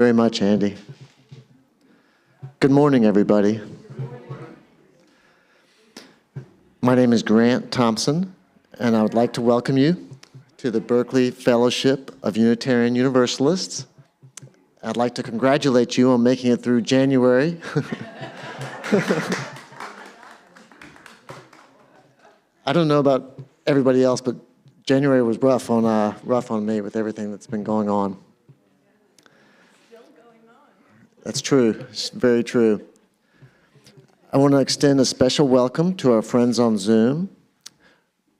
very much, Andy. Good morning, everybody. My name is Grant Thompson, and I would like to welcome you to the Berkeley Fellowship of Unitarian Universalists. I'd like to congratulate you on making it through January. I don't know about everybody else, but January was rough on me with everything that's been going on. Still going on. That's true. It's very true. I want to extend a special welcome to our friends on Zoom.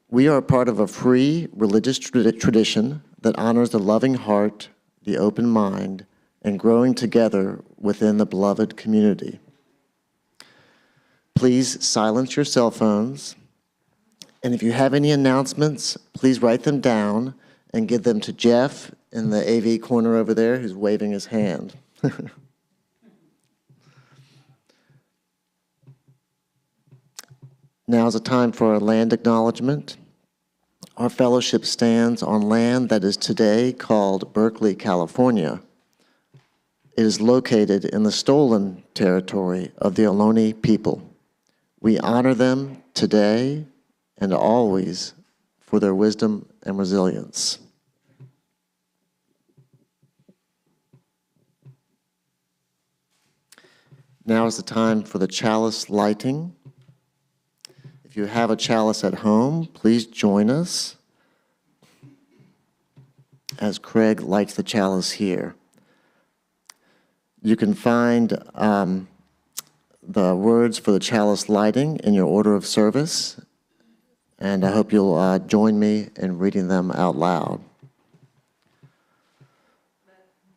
We are part of a free religious tradition that honors the loving heart, the open mind, and growing together within the beloved community. Please silence your cell phones. And if you have any announcements, please write them down and give them to Jeff in the AV corner over there who's waving his hand. Now is the time for a land acknowledgement. Our fellowship stands on land that is today called Berkeley, California. It is located in the stolen territory of the Ohlone people. We honor them today and always for their wisdom and resilience. Now is the time for the chalice lighting. If you have a chalice at home, please join us as Craig lights the chalice here. You can find the words for the chalice lighting in your order of service, and I hope you'll join me in reading them out loud.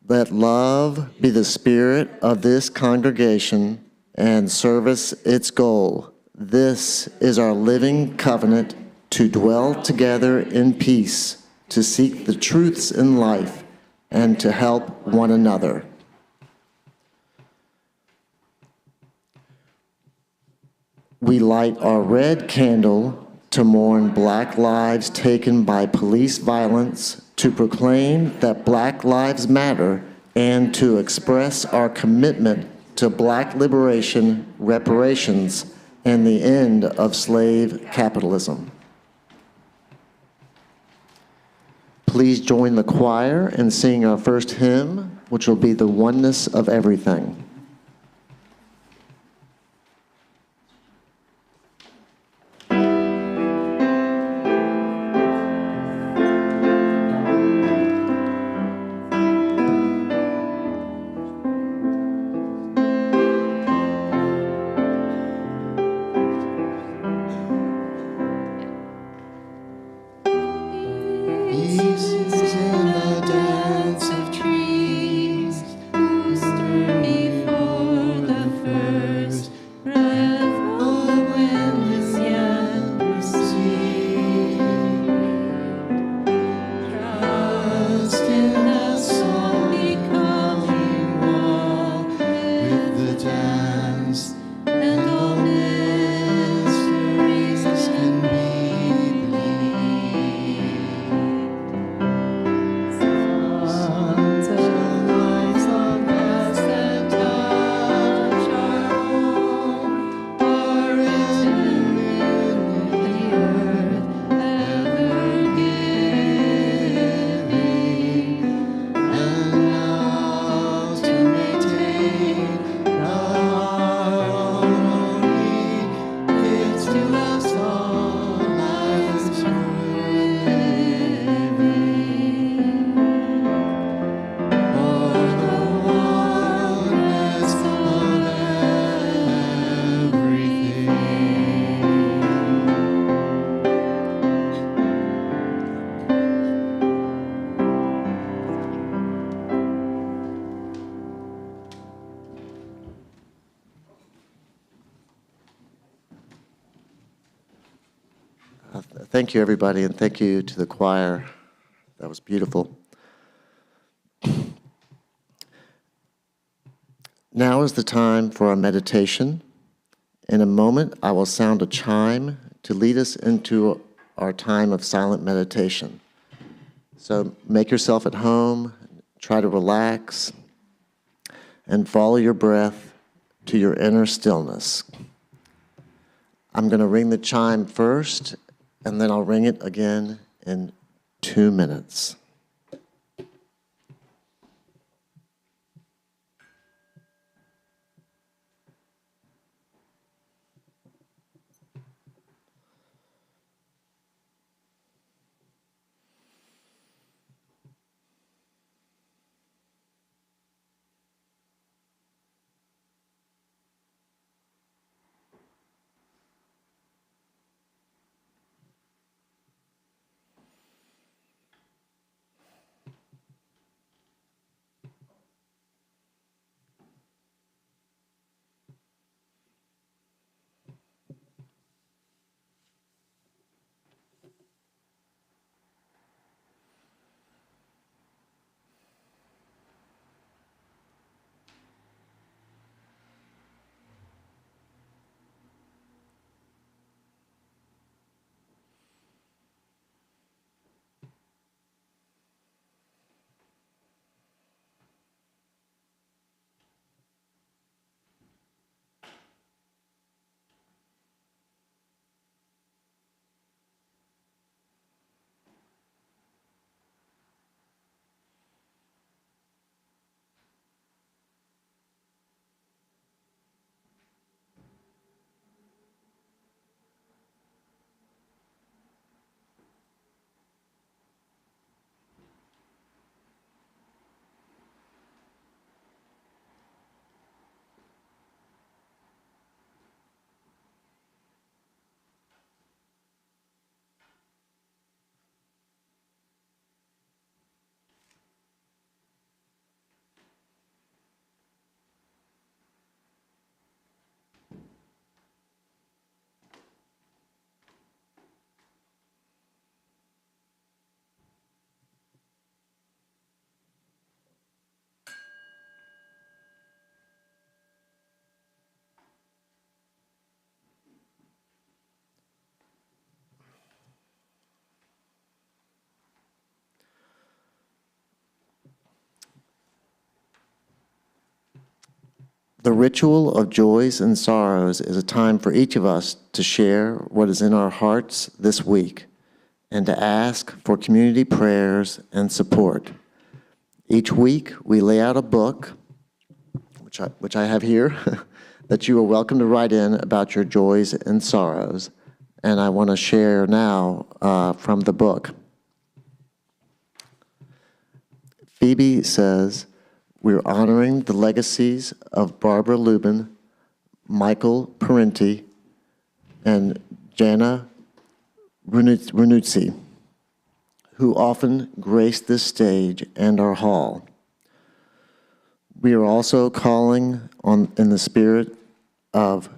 Let love be the spirit of this congregation and service its goal. This is our living covenant to dwell together in peace, to seek the truths in life, and to help one another. We light our red candle to mourn Black lives taken by police violence, to proclaim that Black lives matter, and to express our commitment to Black liberation, reparations, and the end of slave capitalism. Please join the choir in singing our first hymn, which will be The Oneness of Everything. Thank you, everybody, and thank you to the choir. That was beautiful. Now is the time for our meditation. In a moment, I will sound a chime to lead us into our time of silent meditation. So make yourself at home, try to relax, and follow your breath to your inner stillness. I'm going to ring the chime first, and then I'll ring it again in 2 minutes. The ritual of joys and sorrows is a time for each of us to share what is in our hearts this week and to ask for community prayers and support. Each week, we lay out a book, which I have here, that you are welcome to write in about your joys and sorrows. And I want to share now from the book. Phoebe says, we're honoring the legacies of Barbara Lubin, Michael Parenti, and Jana Ranuzzi, who often grace this stage and our hall. We are also calling on in the spirit of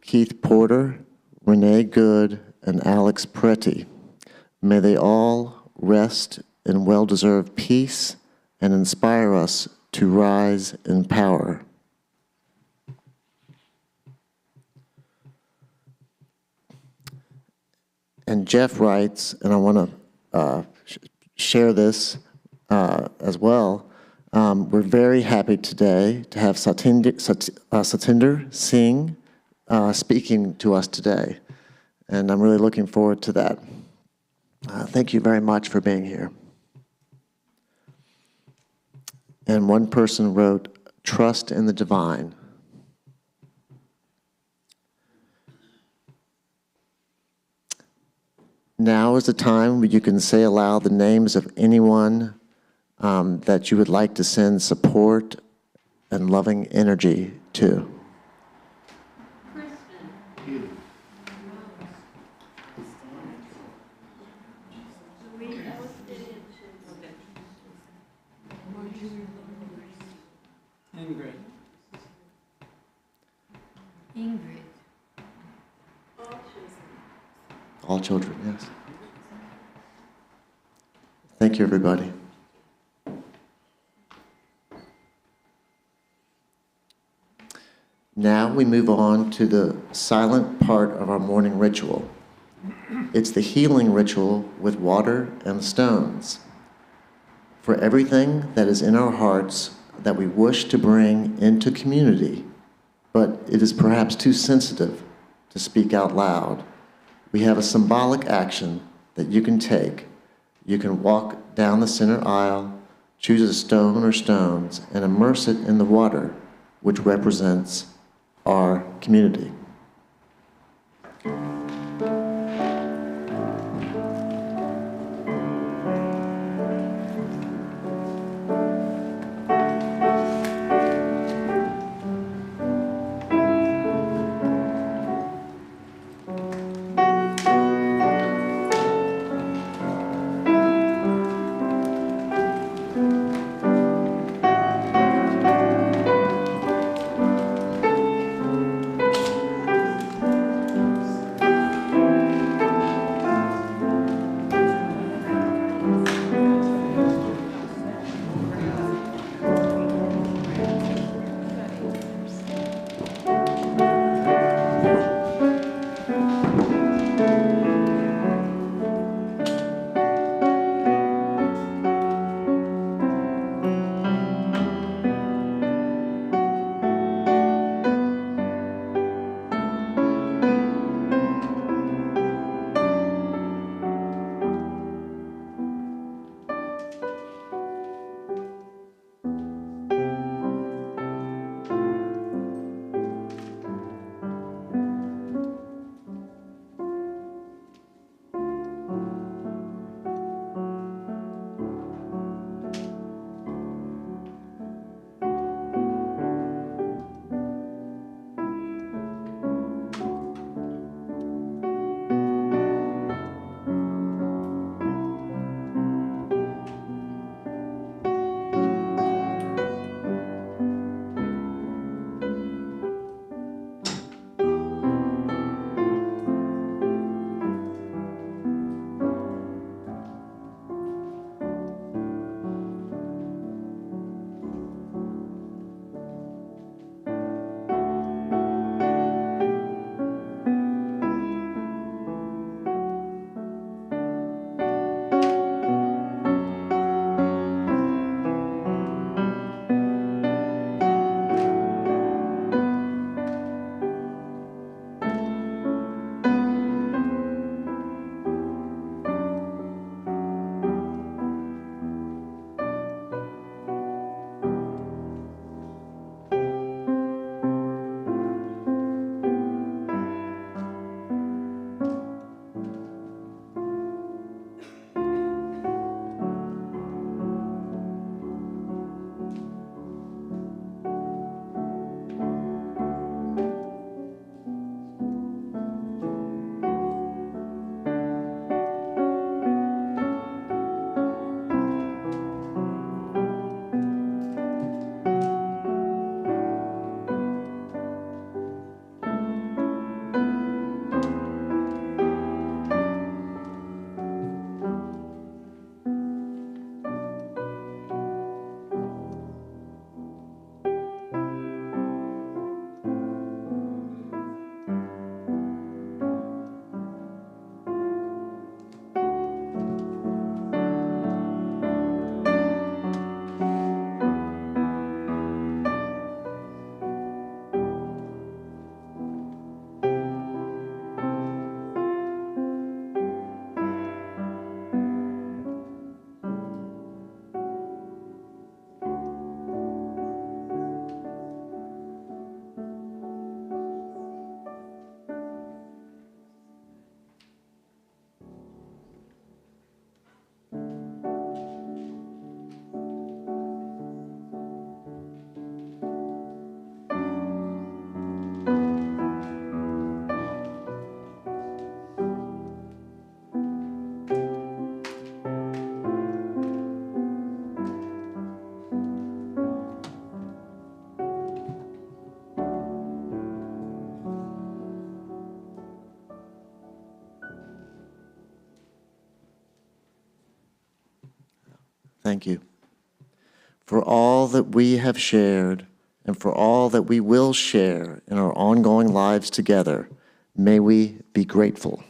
Keith Porter, Renee Good, and Alex Preti. May they all rest in well-deserved peace and inspire us to rise in power. And Jeff writes, and I want to share this as well. We're very happy today to have Satinder Singh speaking to us today. And I'm really looking forward to that. Thank you very much for being here. And one person wrote, trust in the divine. Now is the time where you can say aloud the names of anyone that you would like to send support and loving energy to. Ingrid. All children, yes. Thank you, everybody. Now we move on to the silent part of our morning ritual. It's the healing ritual with water and stones. For everything that is in our hearts, that we wish to bring into community, but it is perhaps too sensitive to speak out loud, we have a symbolic action that you can take. You can walk down the center aisle, choose a stone or stones, and immerse it in the water, which represents our community. Thank you. For all that we have shared and for all that we will share in our ongoing lives together, may we be grateful.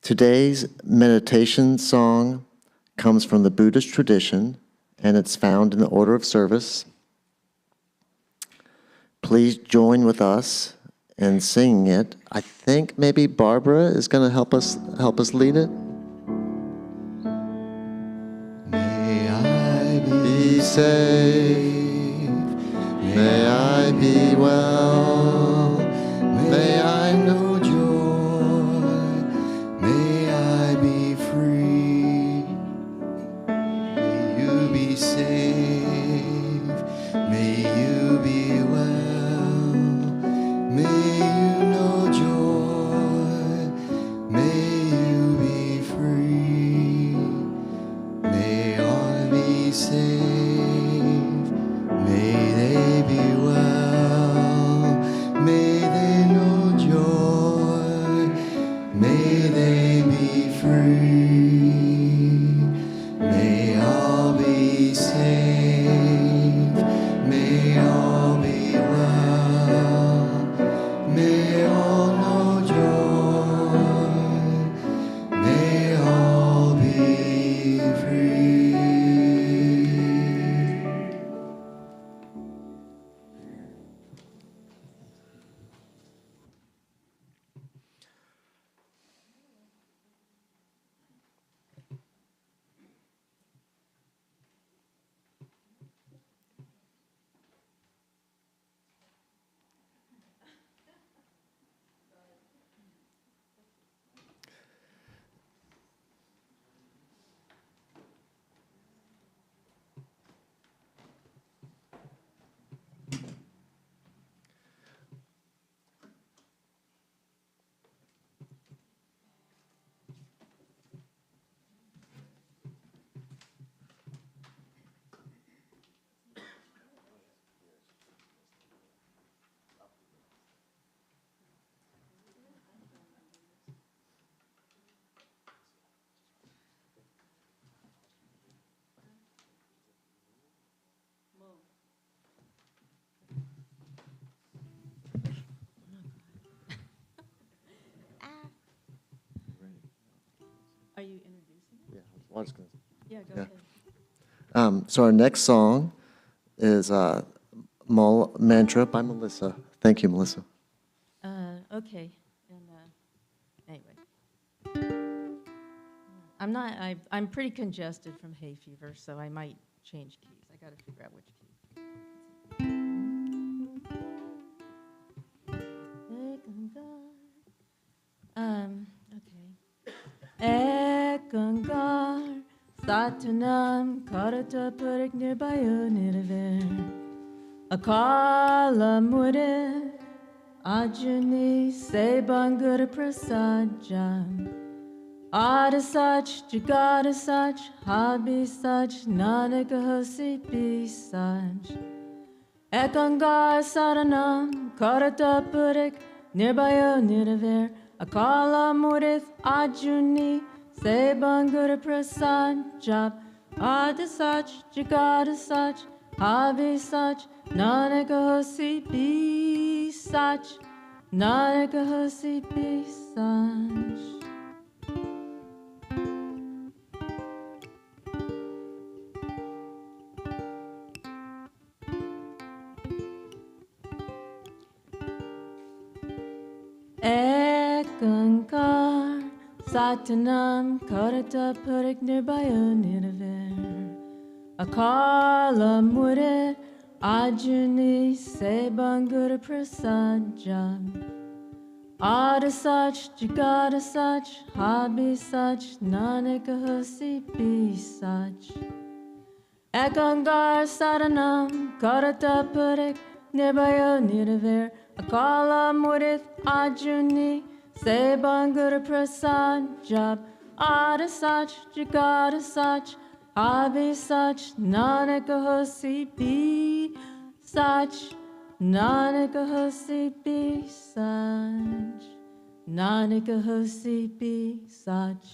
Today's meditation song comes from the Buddhist tradition, and it's found in the order of service. Please join with us in singing it. I think maybe Barbara is going to help us lead it. May I be safe, may I be well, may I know joy, may I be free. May you be safe, may you be well, may you know joy, may you be free. May all be safe, may they be well, may they know joy, may they be free. May all be safe, may all be well, may all know joy, may all be free. Are you introducing it? Yeah, I was gonna- Yeah, go Yeah. ahead. So our next song is Mantra by Melissa. Thank you, Melissa. Okay, and anyway. I'm pretty congested from hay fever, so I might change keys. I gotta figure out which key. Okay. Ekangar Satanam Karata Purik Nirbayo Nirver Akala Mure Ajani Sebangur Prasajam Adasach Jagadasach Habisach Nanakahasi Bisach Ekangar Saranam Karata Purik Nirbayo Nirver Akala Murith Ajuni Sebangur Prasad Jap Adasach Jagadasach Habisach Nanakahosi Bisach Nanakahosi Bisach. Ekankar Satanam Karata Purik Nirbayo Nirver Akala Murit Ajuni Sebangur Prasajam Adasach Jagadasach Habisach Nanakahosi Bisach Ekangar Saranam Karata Purik Nirbayo Nirver Akala Murith Ajuni Sebangur Prasad Jab Adasach Jagadasach Abhisach Nanakahosi Bisach Nanakahosi Bisach Nanakahosi Bisach.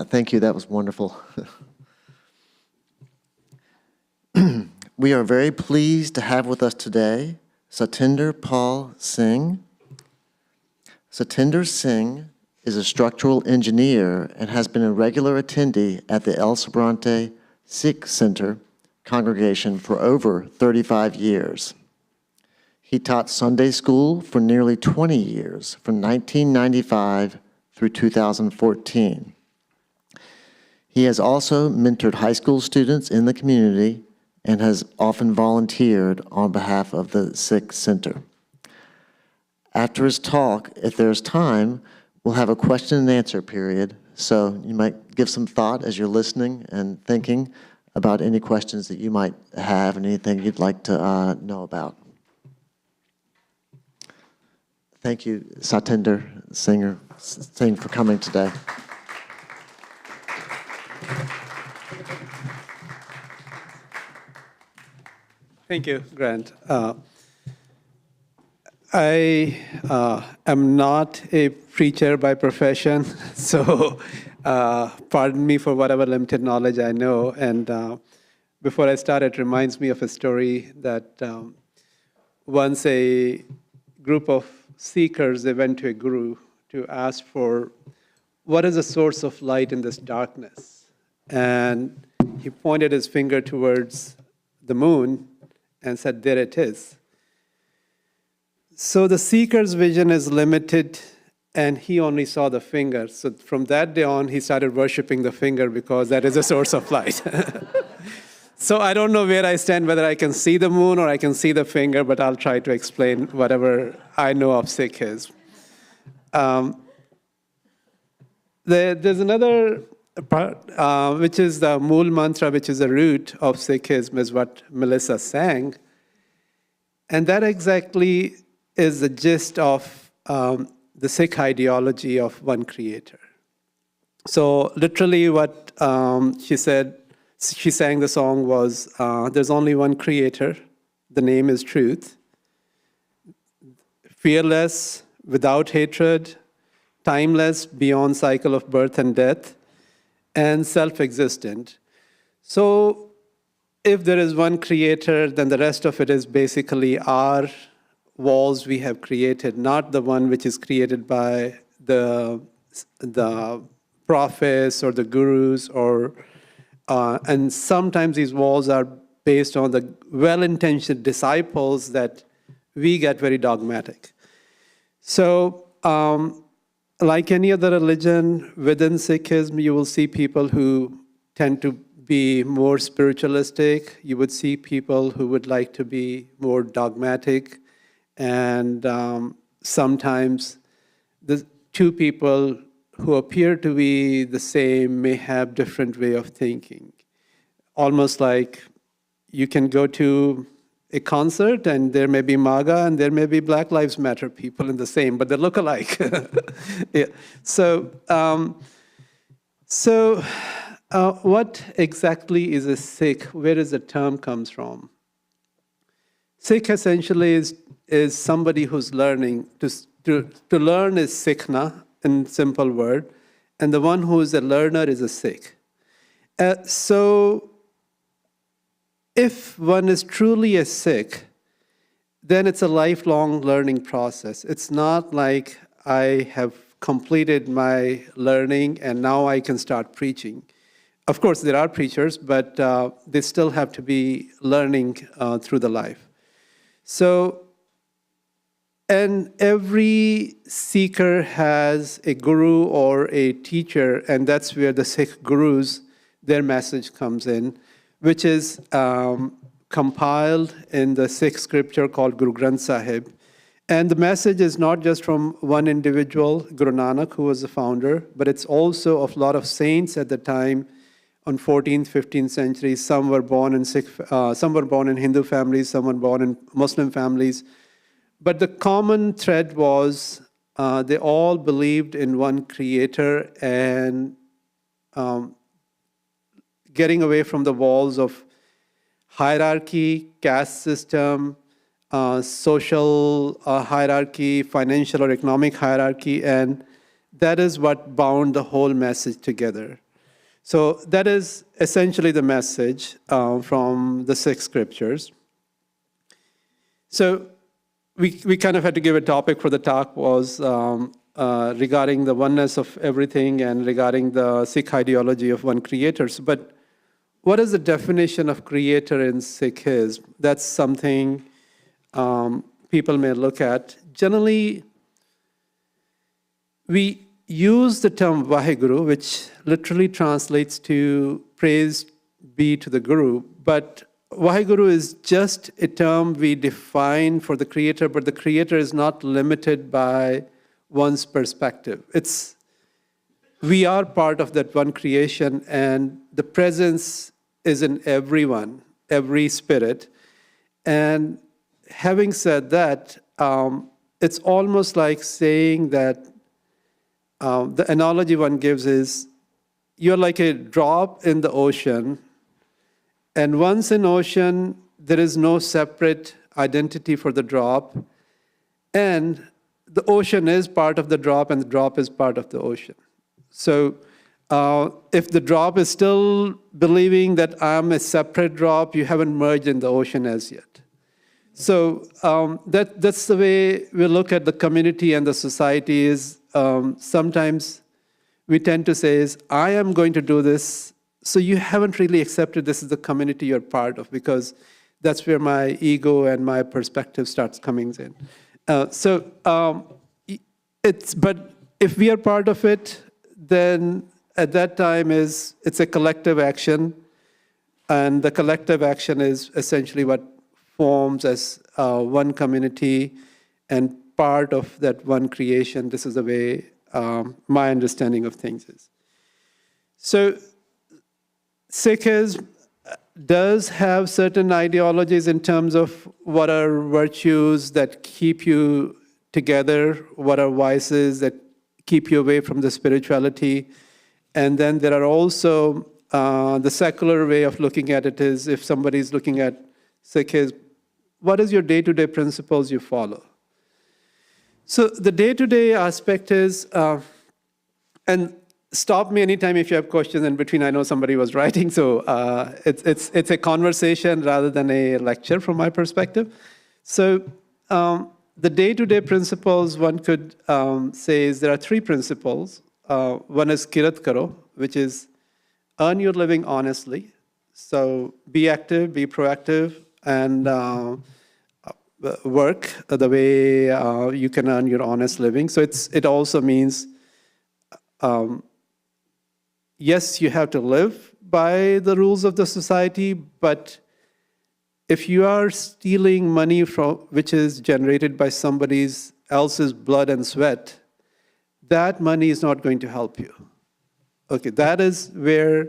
Thank you. That was wonderful. We are very pleased to have with us today Satinder Paul Singh. Satinder Singh is a structural engineer and has been a regular attendee at the El Sobrante Sikh Center congregation for over 35 years. He taught Sunday school for nearly 20 years, from 1995 through 2014. He has also mentored high school students in the community and has often volunteered on behalf of the Sikh Center. After his talk, if there's time, we'll have a question and answer period, so you might give some thought as you're listening and thinking about any questions that you might have and anything you'd like to know about. Thank you, Satinder Singh, for coming today. Thank you, Grant. I am not a preacher by profession, so pardon me for whatever limited knowledge I know. And before I start, it reminds me of a story that once a group of seekers, they went to a guru to ask for, what is the source of light in this darkness? And he pointed his finger towards the moon and said, there it is. So the seeker's vision is limited, and he only saw the finger. So from that day on, he started worshiping the finger because that is a source of light. So I don't know where I stand, whether I can see the moon or I can see the finger, but I'll try to explain whatever I know of Sikhism. There's another part, which is the Mool Mantra, which is the root of Sikhism, is what Melissa sang. And that exactly is the gist of the Sikh ideology of one creator. So literally what she said, she sang the song was, there's only one creator, the name is truth, fearless, without hatred, timeless, beyond cycle of birth and death, and self-existent. So if there is one creator, then the rest of it is basically our walls we have created, not the one which is created by the prophets or the gurus, or and sometimes these walls are based on the well-intentioned disciples that we get very dogmatic. So like any other religion within Sikhism, you will see people who tend to be more spiritualistic. You would see people who would like to be more dogmatic. And sometimes the two people who appear to be the same may have different way of thinking. Almost like you can go to a concert and there may be MAGA and there may be Black Lives Matter people in the same, but they look alike. Yeah. So, what exactly is a Sikh? Where does the term comes from? Sikh essentially is somebody who's learning. To learn is Sikhna, in simple word, and the one who is a learner is a Sikh. So if one is truly a Sikh, then it's a lifelong learning process. It's not like I have completed my learning and now I can start preaching. Of course, there are preachers, but they still have to be learning through the life. So, and every seeker has a guru or a teacher, and that's where the Sikh gurus, their message comes in, which is compiled in the Sikh scripture called Guru Granth Sahib. And the message is not just from one individual, Guru Nanak, who was the founder, but it's also of a lot of saints at the time on 14th, 15th century. Some were born in some were born in Hindu families, some were born in Muslim families. But the common thread was they all believed in one creator and getting away from the walls of hierarchy, caste system, social hierarchy, financial or economic hierarchy, and that is what bound the whole message together. So that is essentially the message from the Sikh scriptures. So we kind of had to give a topic for the talk was regarding the oneness of everything and regarding the Sikh ideology of one creator. But what is the definition of creator in Sikhism? That's something people may look at. Generally, we use the term Vaheguru, which literally translates to praise be to the Guru, but Vaheguru is just a term we define for the creator, but the creator is not limited by one's perspective. We are part of that one creation, and the presence is in everyone, every spirit. And having said that, it's almost like saying that the analogy one gives is you're like a drop in the ocean, and once in ocean, there is no separate identity for the drop, and the ocean is part of the drop, and the drop is part of the ocean. So if the drop is still believing that I'm a separate drop, you haven't merged in the ocean as yet. So that's the way we look at the community and the society is sometimes we tend to say is, I am going to do this, so you haven't really accepted this is the community you're part of, because that's where my ego and my perspective starts coming in. But if we are part of it, then at that time it's a collective action, and the collective action is essentially what forms as one community and part of that one creation. This is the way my understanding of things is. So Sikhism does have certain ideologies in terms of what are virtues that keep you together, what are vices that keep you away from the spirituality. And then there are also the secular way of looking at it is if somebody is looking at Sikhism, what is your day-to-day principles you follow? So the day-to-day aspect is, and stop me anytime if you have questions in between. I know somebody was writing, so it's a conversation rather than a lecture from my perspective. So the day-to-day principles one could say is there are three principles. One is kirat karo, which is earn your living honestly. So be active, be proactive, and work the way you can earn your honest living. So it also means, yes, you have to live by the rules of the society, but if you are stealing money which is generated by somebody else's blood and sweat, that money is not going to help you. Okay, that is where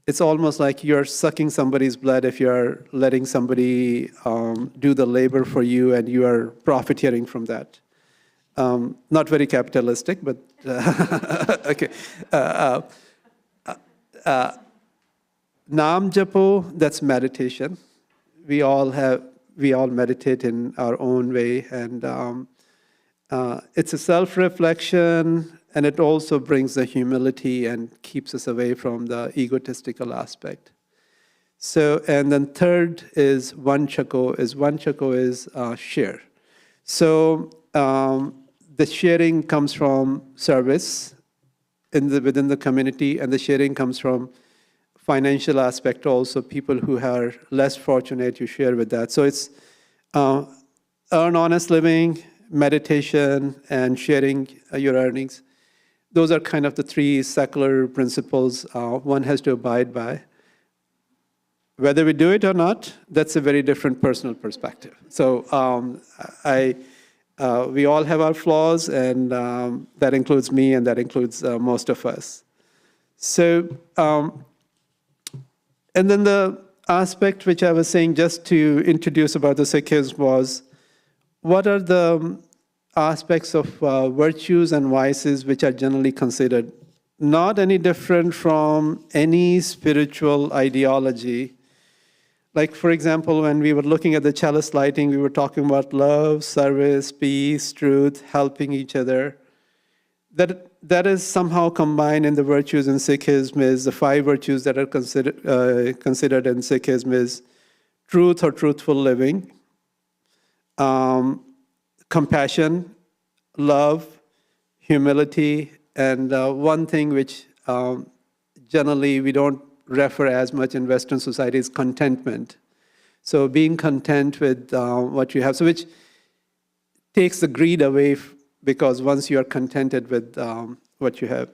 it's almost like you're sucking somebody's blood if you're letting somebody do the labor for you and you are profiteering from that. Not very capitalistic, but okay. Naam Japo, that's meditation. We all meditate in our own way, and it's a self-reflection, and it also brings the humility and keeps us away from the egotistical aspect. So, and then third is Vanchako is share. So the sharing comes from service within the community, and the sharing comes from financial aspect also. People who are less fortunate, you share with that. So it's earn honest living, meditation, and sharing your earnings. Those are kind of the three secular principles one has to abide by. Whether we do it or not, that's a very different personal perspective. So we all have our flaws, and that includes me, and that includes most of us. So, and then the aspect which I was saying just to introduce about the Sikhism was, what are the aspects of virtues and vices which are generally considered not any different from any spiritual ideology. Like, for example, when we were looking at the chalice lighting, we were talking about love, service, peace, truth, helping each other. That that is somehow combined in the virtues in Sikhism is the 5 virtues that are considered in Sikhism is truth or truthful living, compassion, love, humility, and one thing which generally we don't refer as much in Western society is contentment. So being content with what you have, so which takes the greed away because once you are contented with what you have.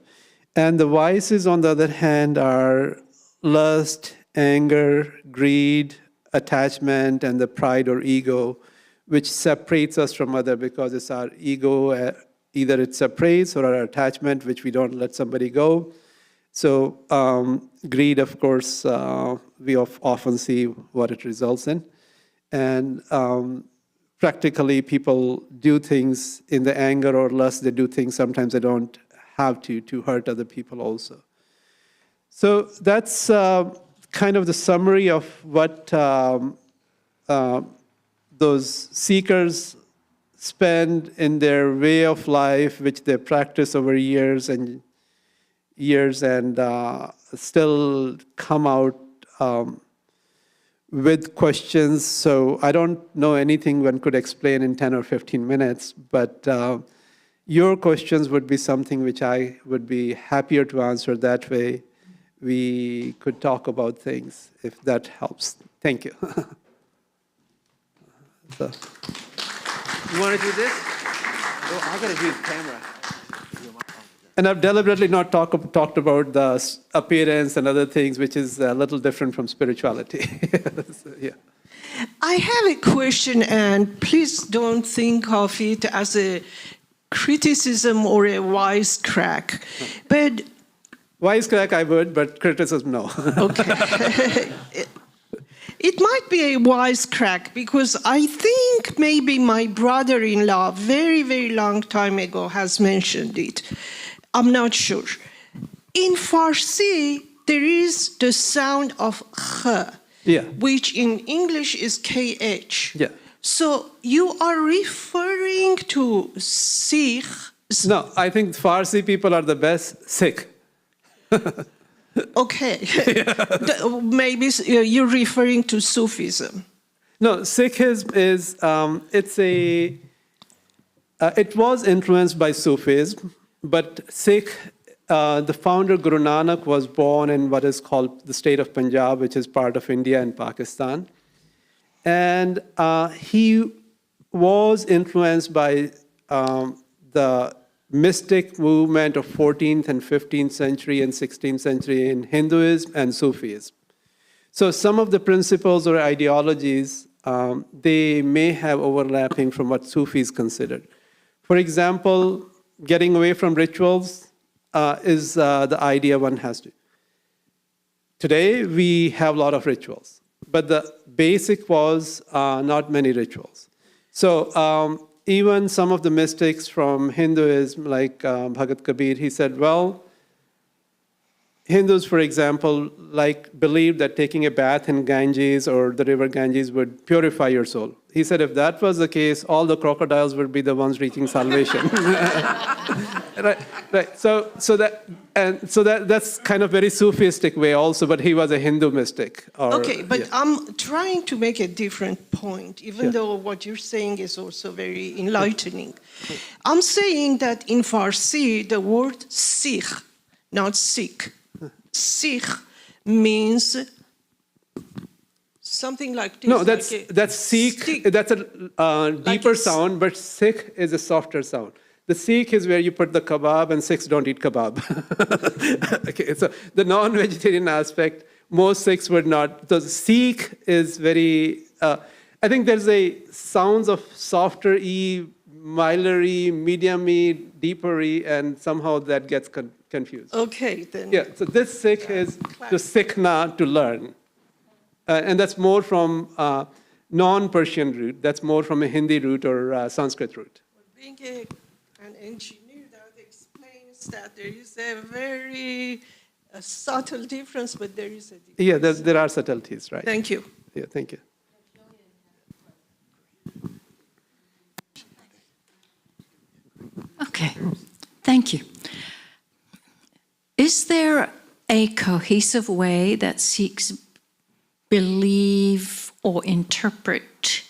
And the vices, on the other hand, are lust, anger, greed, attachment, and the pride or ego, which separates us from other because it's our ego, either it separates, or our attachment, which we don't let somebody go. So greed, of course, we often see what it results in. And practically, people do things in the anger or lust. They do things sometimes they don't have to hurt other people also. So that's kind of the summary of what those seekers spend in their way of life, which they practice over years and still come out with questions. So I don't know anything one could explain in 10 or 15 minutes, but your questions would be something which I would be happier to answer. That way we could talk about things, if that helps. Thank you. So, you want to do this? Oh, I got to do the camera. And I've deliberately not talked about the appearance and other things, which is a little different from spirituality. So, yeah. I have a question, and please don't think of it as a criticism or a wisecrack. But Wisecrack I would, but criticism, no. okay. It might be a wisecrack because I think maybe my brother-in-law, very, very long time ago, has mentioned it. I'm not sure. In Farsi, there is the sound of kh, which in English is kh. Yeah. So you are referring to Sikh. No, I think Farsi people are the best. Sikh. Okay. Maybe you're referring to Sufism. No, Sikhism is, it was influenced by Sufism, but Sikh, the founder Guru Nanak was born in what is called the state of Punjab, which is part of India and Pakistan. And he was influenced by the mystic movement of 14th and 15th century and 16th century in Hinduism and Sufism. So some of the principles or ideologies, they may have overlapping from what Sufis considered. For example, getting away from rituals is the idea one has to. Today, we have a lot of rituals, but the basic was not many rituals. So even some of the mystics from Hinduism, like Bhagat Kabir, he said, well, Hindus, for example, believe that taking a bath in Ganges or the river Ganges would purify your soul. He said, if that was the case, all the crocodiles would be the ones reaching salvation. Right. So that's kind of very Sufistic way also, but he was a Hindu mystic. Okay, but I'm trying to make a different point, even though what you're saying is also very enlightening. I'm saying that in Farsi, the word Sikh, not Sikh, Sikh means something like this. No, that's Sikh. That's a deeper sound, but Sikh is a softer sound. The Sikh is where you put the kebab, and Sikhs don't eat kebab. Okay, so the non-vegetarian aspect, most Sikhs would not. So Sikh is very, I think there's a sounds of softer E, milder E, medium E, deeper E, and somehow that gets confused. Okay, then. Yeah, so this Sikh is to Sikhna, to learn. And that's more from non-Persian root. That's more from a Hindi root or Sanskrit root. Being an engineer, that explains that there is a very subtle difference, but there is a difference. Yeah, there are subtleties, right? Thank you. Yeah, thank you. Okay, thank you. Is there a cohesive way that Sikhs believe or interpret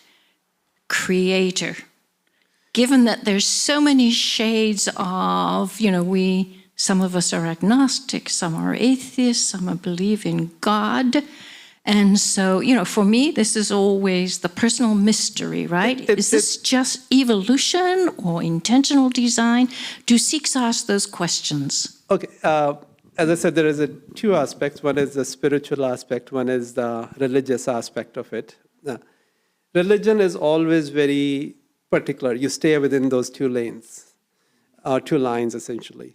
Creator? Given that there's so many shades of, some of us are agnostic, some are atheists, some believe in God. And so, for me, this is always the personal mystery, right? Is this just evolution or intentional design? Do Sikhs ask those questions? Okay, as I said, there is two aspects. One is the spiritual aspect, one is the religious aspect of it. Religion is always very particular. You stay within those two lanes, two lines essentially.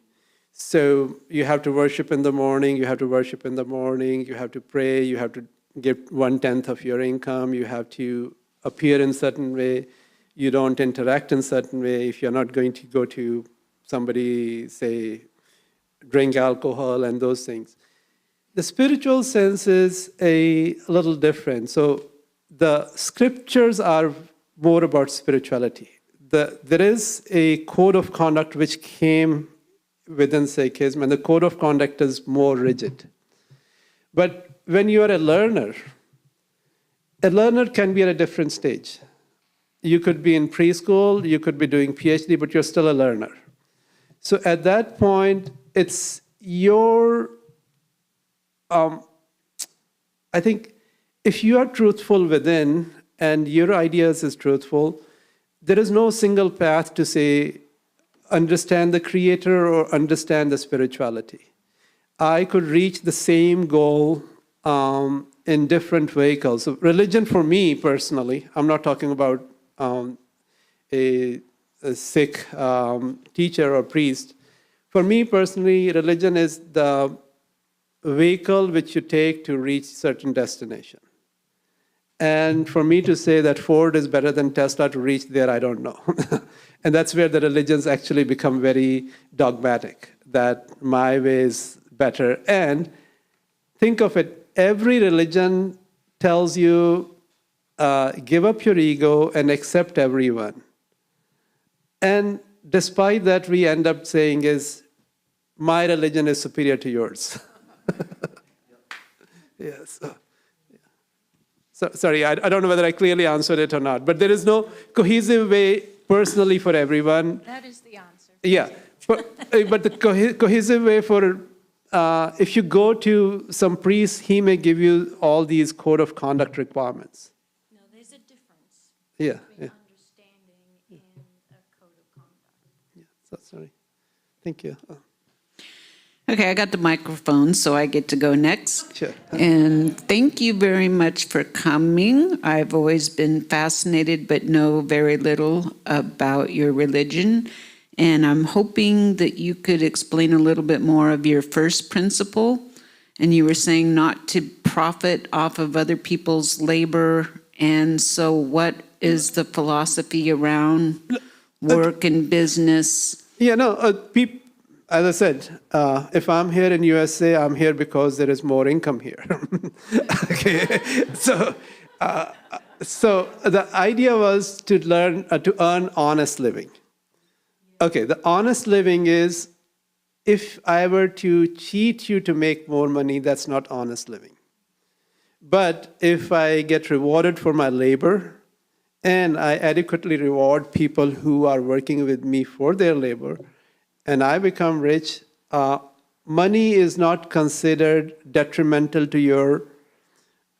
So you have to worship in the morning, you have to worship in the morning, you have to pray, you have to give 1/10 of your income, you have to appear in a certain way, you don't interact in a certain way. If you're not going to go to somebody, say, drink alcohol and those things. The spiritual sense is a little different. So the scriptures are more about spirituality. There is a code of conduct which came within Sikhism, and the code of conduct is more rigid. But when you are a learner can be at a different stage. You could be in preschool, you could be doing PhD, but you're still a learner. So at that point, it's your, I think, if you are truthful within and your ideas is truthful, there is no single path to say, understand the Creator or understand the spirituality. I could reach the same goal in different vehicles. So religion for me personally, I'm not talking about a Sikh teacher or priest. For me personally, religion is the vehicle which you take to reach certain destination. And for me to say that Ford is better than Tesla to reach there, I don't know. And that's where the religions actually become very dogmatic, that my way is better. And think of it, every religion tells you, give up your ego and accept everyone. And despite that, we end up saying is, my religion is superior to yours. Yes. So, sorry, I don't know whether I clearly answered it or not, but there is no cohesive way personally for everyone. That is the answer. Yeah, but the cohesive way for, if you go to some priest, he may give you all these code of conduct requirements. No, there's a difference Yeah, between yeah. understanding and a code of conduct. Yeah, so, sorry. Thank you. Okay, I got the microphone, so I get to go next. Sure. And thank you very much for coming. I've always been fascinated, but know very little about your religion. And I'm hoping that you could explain a little bit more of your first principle. And you were saying not to profit off of other people's labor. And so what is the philosophy around work and business? Yeah, no, as I said, if I'm here in USA, I'm here because there is more income here. Okay, so the idea was to learn to earn honest living. Okay, the honest living is, if I were to cheat you to make more money, that's not honest living. But if I get rewarded for my labor, and I adequately reward people who are working with me for their labor, and I become rich, money is not considered detrimental to your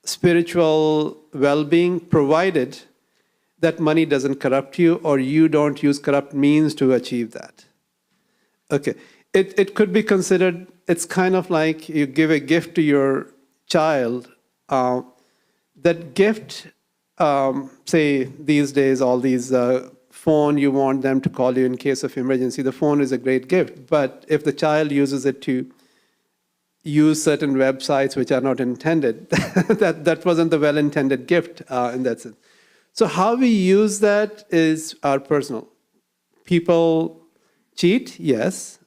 spiritual well-being, provided that money doesn't corrupt you or you don't use corrupt means to achieve that. Okay, it could be considered, it's kind of like you give a gift to your child. That gift, say these days, all these phone, you want them to call you in case of emergency. The phone is a great gift, but if the child uses it to use certain websites which are not intended, that wasn't the well-intended gift in that sense. So how we use that is our personal. People cheat, yes.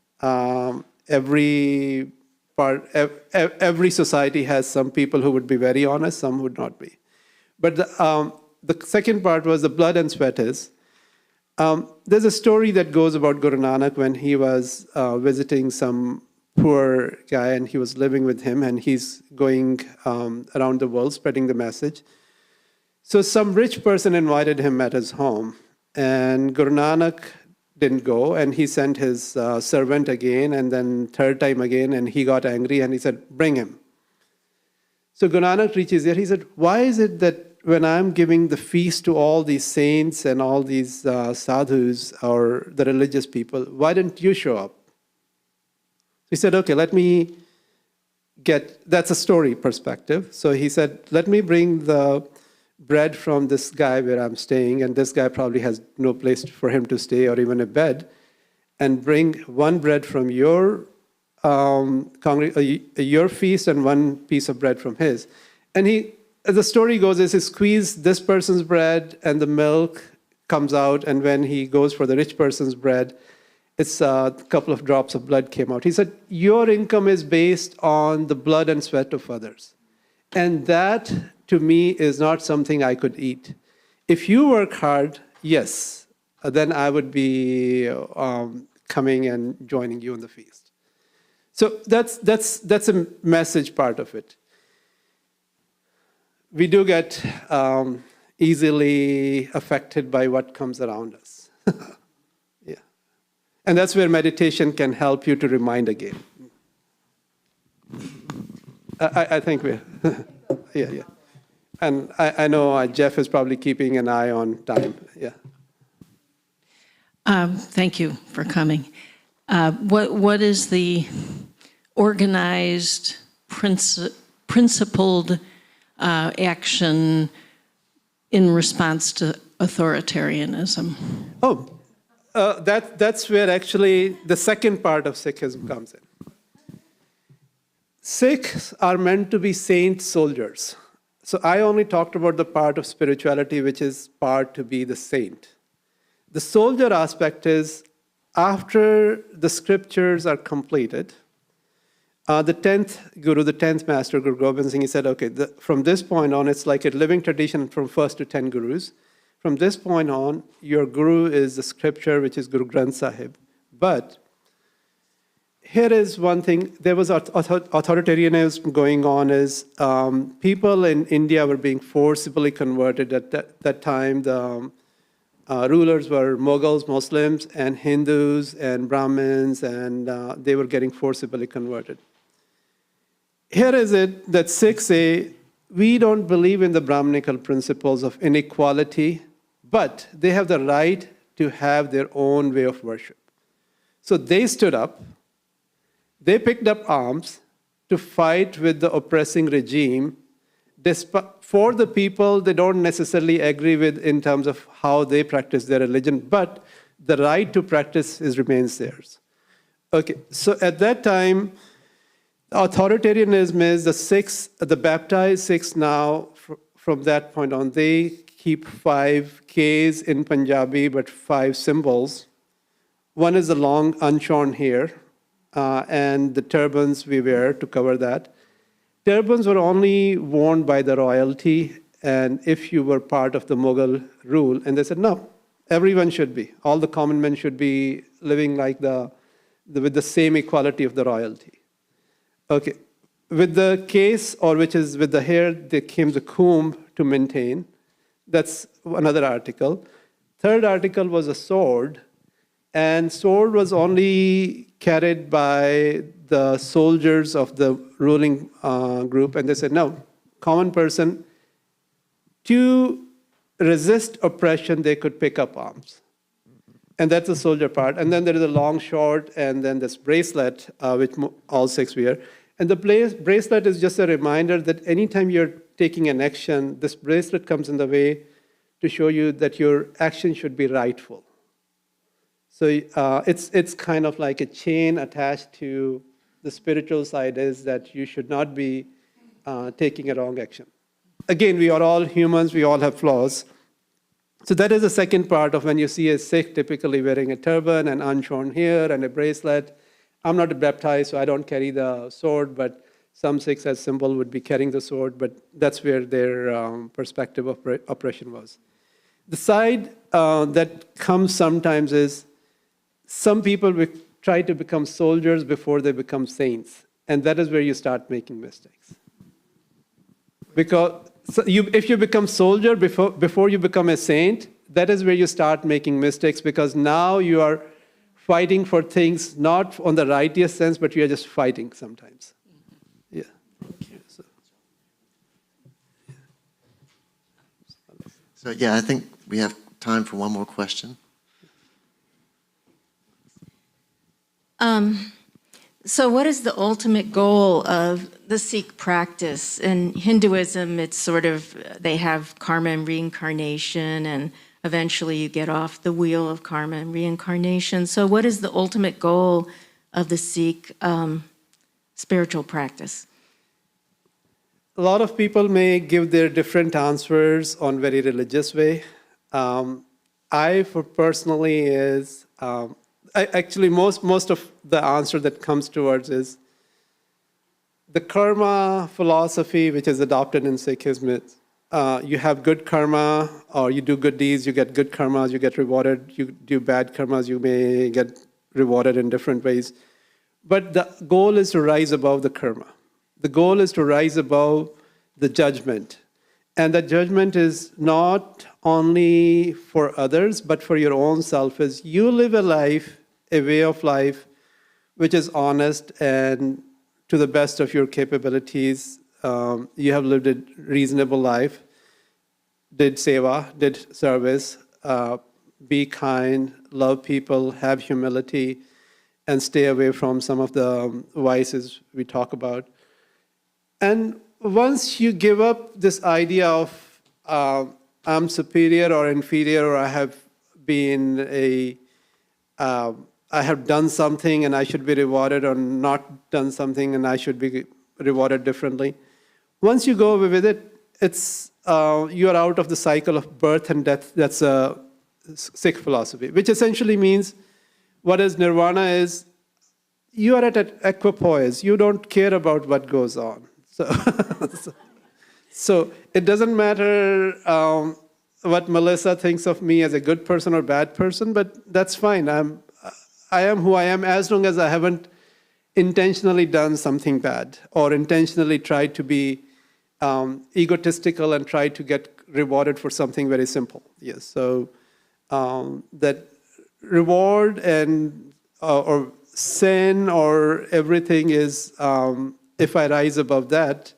Every society has some people who would be very honest, some would not be. But the second part was the blood and sweat is. There's a story that goes about Guru Nanak when he was visiting some poor guy, and he was living with him, and he's going around the world spreading the message. So some rich person invited him at his home, and Guru Nanak didn't go, and he sent his servant again, and then third time again, and he got angry, and he said, bring him. So Guru Nanak reaches there. He said, why is it that when I'm giving the feast to all these saints and all these sadhus or the religious people, why didn't you show up? He said, okay, let me that's a story perspective. So he said, let me bring the bread from this guy where I'm staying, and this guy probably has no place for him to stay or even a bed, and bring one bread from your your feast and one piece of bread from his. And the story goes is he squeezed this person's bread and the milk comes out, and when he goes for the rich person's bread, it's a couple of drops of blood came out. He said, your income is based on the blood and sweat of others. And that, to me, is not something I could eat. If you work hard, yes, then I would be coming and joining you in the feast. So that's a message part of it. We do get easily affected by what comes around us. Yeah. And that's where meditation can help you to remind again. I think we're, yeah. And I know Jeff is probably keeping an eye on time, yeah. Thank you for coming. What is the organized, principled action in response to authoritarianism? That's where actually the second part of Sikhism comes in. Sikhs are meant to be saint soldiers. So I only talked about the part of spirituality which is part to be the saint. The soldier aspect is after the scriptures are completed, the 10th Guru, the 10th Master, Guru Gobind Singh, he said, okay, from this point on, it's like a living tradition from first to 10 Gurus. From this point on, your Guru is the scripture, which is Guru Granth Sahib. But here is one thing, there was authoritarianism going on is people in India were being forcibly converted. At that time, the rulers were Mughals, Muslims, and Hindus and Brahmins, and they were getting forcibly converted. Here is it that Sikhs say, we don't believe in the Brahminical principles of inequality, but they have the right to have their own way of worship. So they stood up, they picked up arms to fight with the oppressing regime for the people they don't necessarily agree with in terms of how they practice their religion, but the right to practice remains theirs. Okay, so at that time, authoritarianism is the Sikhs, the baptized Sikhs now, from that point on, they keep 5 Ks in Punjabi, but 5 symbols. One is the long unshorn hair, and the turbans we wear to cover that. Turbans were only worn by the royalty, and if you were part of the Mughal rule, and they said, no, everyone should be. All the common men should be living like with the same equality of the royalty. Okay, with the case, or which is with the hair, there came the comb to maintain. That's another article. Third article was a sword, and sword was only carried by the soldiers of the ruling group, and they said, no, common person, to resist oppression, they could pick up arms. And that's the soldier part. And then there is a long, short, and then this bracelet, which all Sikhs wear. And the bracelet is just a reminder that anytime you're taking an action, this bracelet comes in the way to show you that your action should be rightful. So it's kind of like a chain attached to the spiritual side, is that you should not be taking a wrong action. Again, we are all humans, we all have flaws. So that is the second part of when you see a Sikh typically wearing a turban and unshorn hair and a bracelet. I'm not baptized, so I don't carry the sword, but some Sikhs as symbol would be carrying the sword, but that's where their perspective of oppression was. The side that comes sometimes is some people try to become soldiers before they become saints. And that is where you start making mistakes. Because if you become soldier before you become a saint, that is where you start making mistakes, because now you are fighting for things not on the righteous sense, but you are just fighting sometimes. Yeah. So yeah, I think we have time for one more question. So what is the ultimate goal of the Sikh practice? In Hinduism, it's sort of, they have karma and reincarnation, and eventually you get off the wheel of karma and reincarnation. So what is the ultimate goal of the Sikh spiritual practice? A lot of people may give their different answers on very religious way. For personally is, actually most of the answer that comes towards is the karma philosophy, which is adopted in Sikhism. You have good karma, or you do good deeds, you get good karmas, you get rewarded. You do bad karmas, you may get rewarded in different ways. But the goal is to rise above the karma. The goal is to rise above the judgment. And that judgment is not only for others, but for your own self. As you live a life, a way of life, which is honest and to the best of your capabilities. You have lived a reasonable life, did seva, did service, be kind, love people, have humility, and stay away from some of the vices we talk about. And once you give up this idea of I'm superior or inferior, or I have been I have done something and I should be rewarded, or not done something and I should be rewarded differently. Once you go away with it, it's you are out of the cycle of birth and death. That's a Sikh philosophy, which essentially means what is nirvana is you are at an equipoise. You don't care about what goes on. So it doesn't matter what Melissa thinks of me as a good person or bad person, but that's fine. I am who I am, as long as I haven't intentionally done something bad or intentionally tried to be egotistical and tried to get rewarded for something very simple. Yes, so that reward and or sin or everything is, if I rise above that,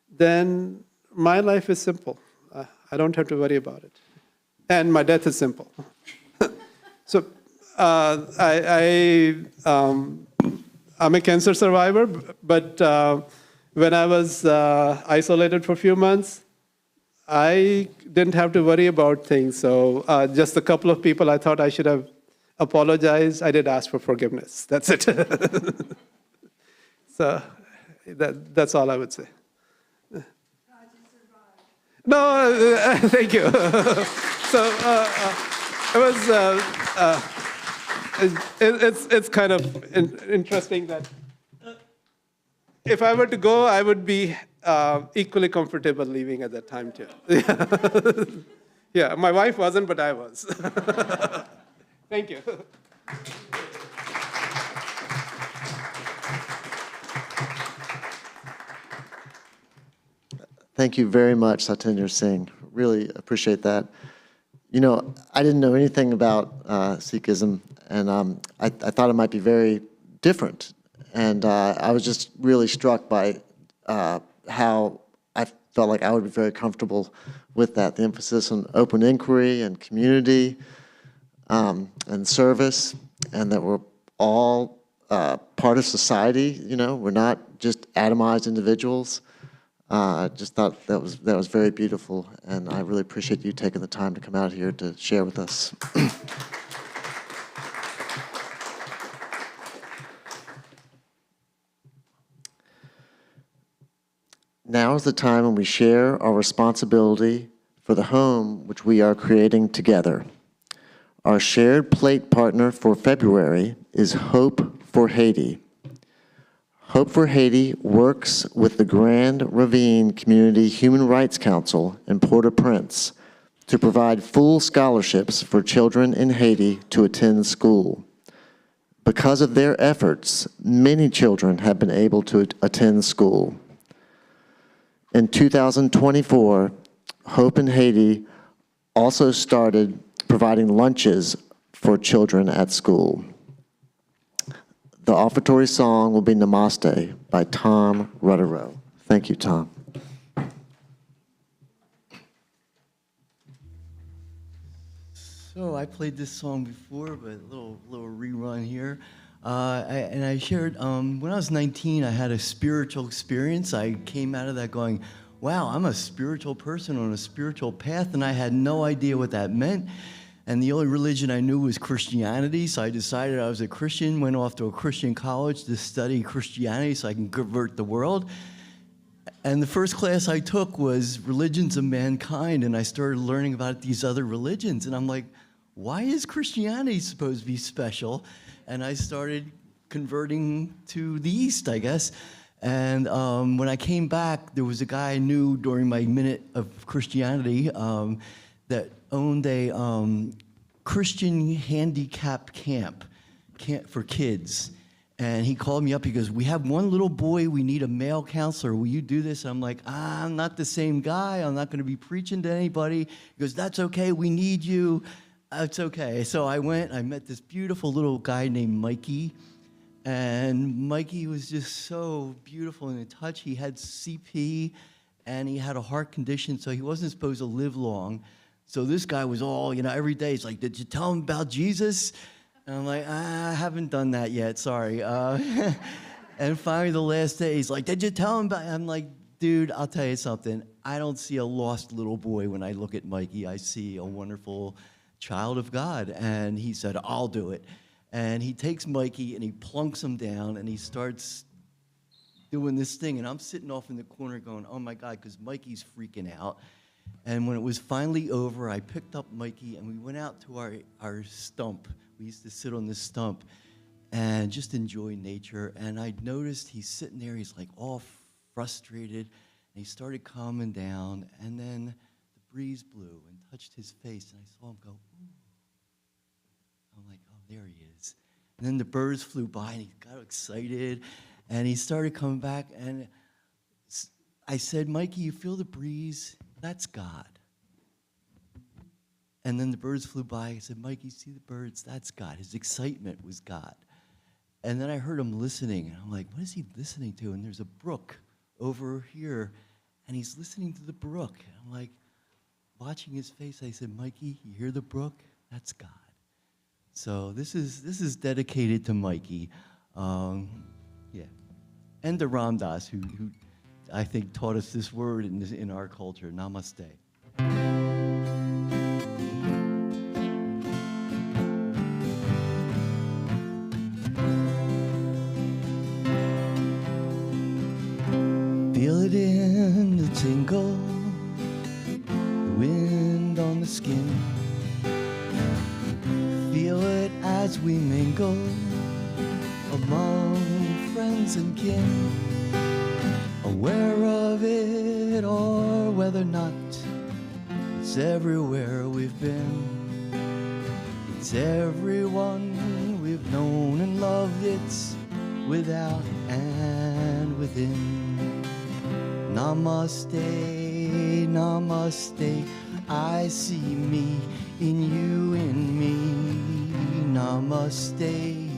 then my life is simple. I don't have to worry about it. And my death is simple. So I'm a cancer survivor, but when I was isolated for a few months, I didn't have to worry about things. So just a couple of people I thought I should have apologized. I did ask for forgiveness. That's it. So that's all I would say. No, thank you. So it was. It's kind of interesting that if I were to go, I would be equally comfortable leaving at that time too. Yeah, my wife wasn't, but I was. Thank you. Thank you very much, Satinder Singh. Really appreciate that. You know, I didn't know anything about Sikhism, and I thought it might be very different. And I was just really struck by how I felt like I would be very comfortable with that. The emphasis on open inquiry and community and service, and that we're all part of society. You know, we're not just atomized individuals. I just thought that was very beautiful, and I really appreciate you taking the time to come out here to share with us. Now is the time when we share our responsibility for the home which we are creating together. Our shared plate partner for February is Hope for Haiti. Hope for Haiti works with the Grand Ravine Community Human Rights Council in Port-au-Prince to provide full scholarships for children in Haiti to attend school. Because of their efforts, many children have been able to attend school. In 2024, Hope in Haiti also started providing lunches for children at school. The offertory song will be Namaste by Tom Rudderow. Thank you, Tom. So I played this song before, but a little rerun here. I shared, when I was 19, I had a spiritual experience. I came out of that going, wow, I'm a spiritual person on a spiritual path, and I had no idea what that meant. And the only religion I knew was Christianity, so I decided I was a Christian, went off to a Christian college to study Christianity so I can convert the world. And the first class I took was Religions of Mankind, and I started learning about these other religions. And I'm like, why is Christianity supposed to be special? And I started converting to the East, I guess. And when I came back, there was a guy I knew during my minute of Christianity that owned a Christian handicap camp for kids. And he called me up, he goes, we have one little boy, we need a male counselor, will you do this? And I'm like, I'm not the same guy, I'm not gonna be preaching to anybody. He goes, that's okay, we need you, it's okay. So I went, I met this beautiful little guy named Mikey, and Mikey was just so beautiful and in touch. He had CP, and he had a heart condition, so he wasn't supposed to live long. So this guy was all, every day, he's like, did you tell him about Jesus? And I'm like, I haven't done that yet, sorry. And finally, the last day, he's like, did you tell him about it? I'm like, dude, I'll tell you something. I don't see a lost little boy when I look at Mikey. I see a wonderful child of God. And he said, I'll do it. And he takes Mikey and he plunks him down and he starts doing this thing. And I'm sitting off in the corner going, oh my God, because Mikey's freaking out. And when it was finally over, I picked up Mikey and we went out to our stump. We used to sit on this stump and just enjoy nature. And I noticed he's sitting there, he's like all frustrated, and he started calming down. And then the breeze blew and touched his face, and I saw him go, ooh. I'm like, oh, there he is. And then the birds flew by, and he got excited, and he started coming back. And I said, Mikey, you feel the breeze? That's God. And then the birds flew by. I said, Mikey, see the birds? That's God. His excitement was God. And then I heard him listening, and I'm like, what is he listening to? And there's a brook over here, and he's listening to the brook. And I'm like, watching his face, I said, Mikey, you hear the brook? That's God. So this is dedicated to Mikey. Yeah. And to Ram Dass, who I think taught us this word in our culture, namaste. Feel it in the tingle, the wind on the skin. Feel it as we mingle among friends and kin. Aware of it or whether not, it's everywhere we've been. It's everyone we've known and loved. It's without and within. Namaste, namaste, I see me in you, in me. Namaste,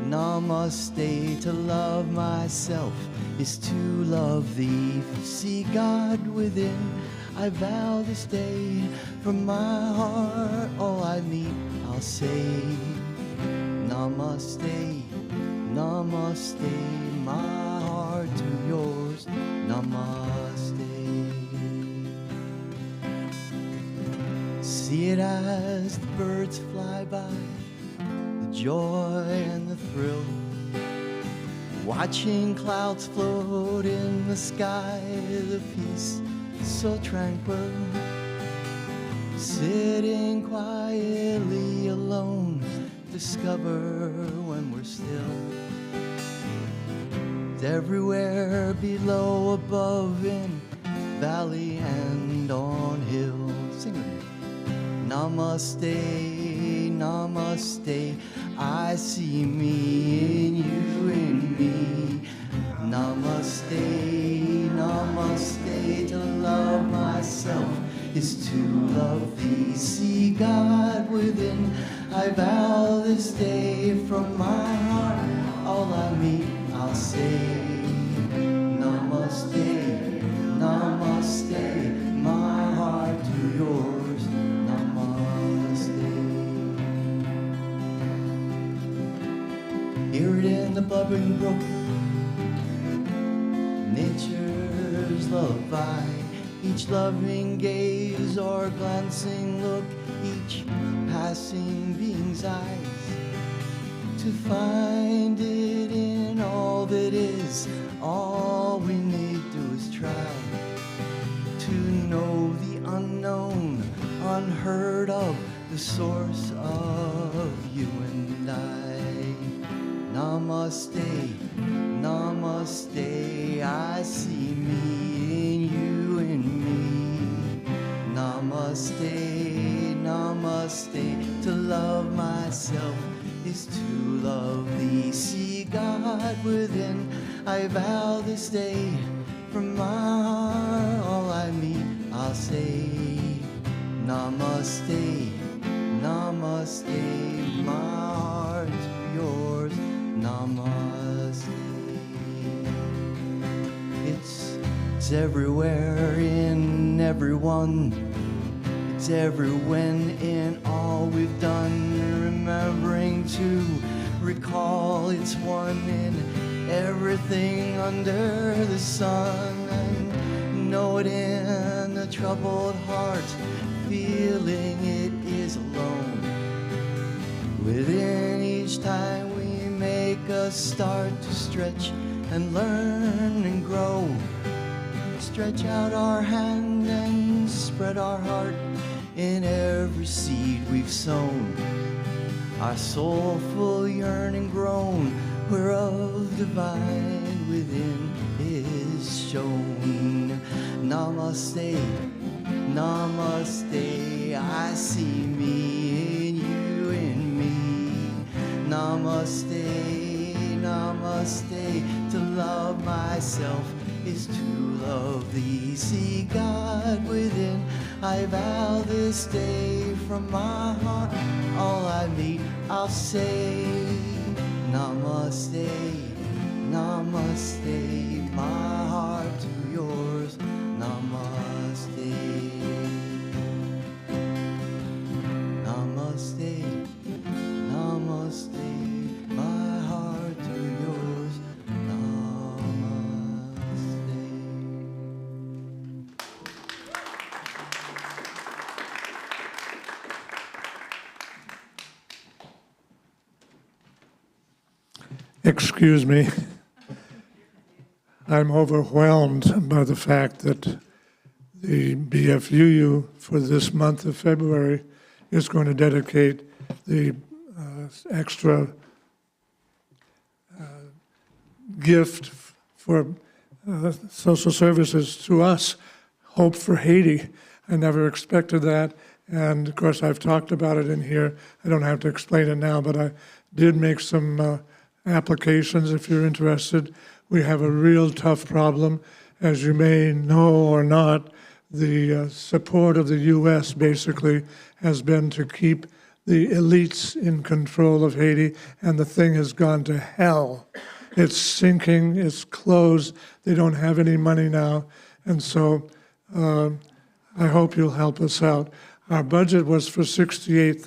namaste, to love myself is to love thee. See God within, I vow this day. From my heart, all I need, I'll say. Namaste, namaste, my heart to yours. Namaste. See it as the birds fly by, the joy and the thrill. Watching clouds float in the sky, the peace so tranquil. Sitting quietly alone, discover when we're still. It's everywhere, below, above, in valley and on hill. Sing with me. Namaste, namaste. I see me in you and me. Namaste, namaste. To love myself is to love thee. See God within. I vow this day from my heart. All I meet, I'll say. Namaste, namaste. My heart to yours. Namaste. Hear it in the bubbling brook, nature's lullaby. Each loving gaze or glancing look, each passing being's eyes. To find it in all that is, all we need do is try. To know the unknown, unheard of, the source of you and I. Namaste, namaste, I see me in you and me. Namaste, namaste, to love myself is to love thee. See God within, I vow this day, from my heart all I meet, I'll say. Namaste, namaste, my heart to yours. Namaste. It's everywhere in everyone. It's every when in all we've done. Remembering to recall it's one in everything under the sun. And know it in a troubled heart, feeling it is alone. Within each time we make a start to stretch and learn and grow. Stretch out our hand and spread our heart in every seed we've sown. Our soulful yearning groan, whereof divine within is shown. Namaste, namaste, I see me in you and me. Namaste, namaste, to love myself is to love thee. See God within, I vow this day from my heart, all I meet, I'll say. Namaste, namaste, my heart to yours. Namaste, namaste, namaste, my heart to yours. Excuse me. I'm overwhelmed by the fact that the BFUU for this month of February is going to dedicate the extra gift for social services to us, Hope for Haiti. I never expected that. And of course, I've talked about it in here. I don't have to explain it now, but I did make some applications if you're interested. We have a real tough problem. As you may know or not, the support of the U.S. basically has been to keep the elites in control of Haiti, and the thing has gone to hell. It's sinking, it's closed, they don't have any money now, and so I hope you'll help us out. Our budget was for 68